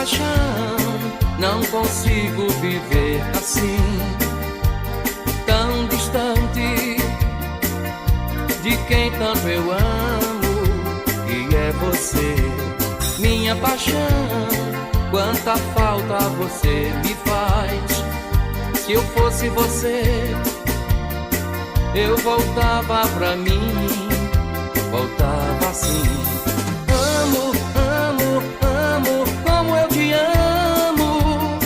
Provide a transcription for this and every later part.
paixão, não consigo viver assim, tão distante de quem tanto eu amo, que é você. Minha paixão, quanta falta você me faz. Se eu fosse você, eu voltava pra mim, voltava assim. Amo, amo, amo, como eu te amo.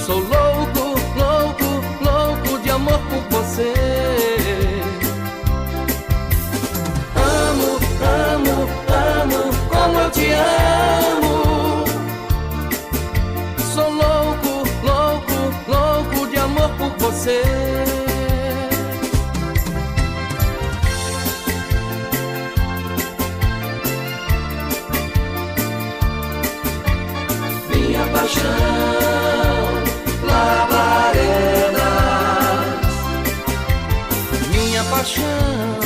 Sou louco, louco, louco de amor por você. Amo, amo, amo, como eu te amo. Sou louco, louco, louco de amor por você. Minha paixão, labaredas. Minha paixão,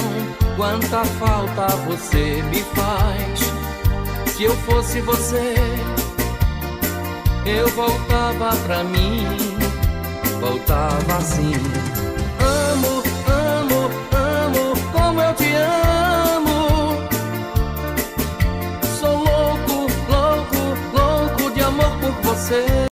quanta falta você me faz. Se eu fosse você, eu voltava pra mim, voltava assim. Amo, amo, amo, como eu te amo. Sou louco, louco, louco de amor por você.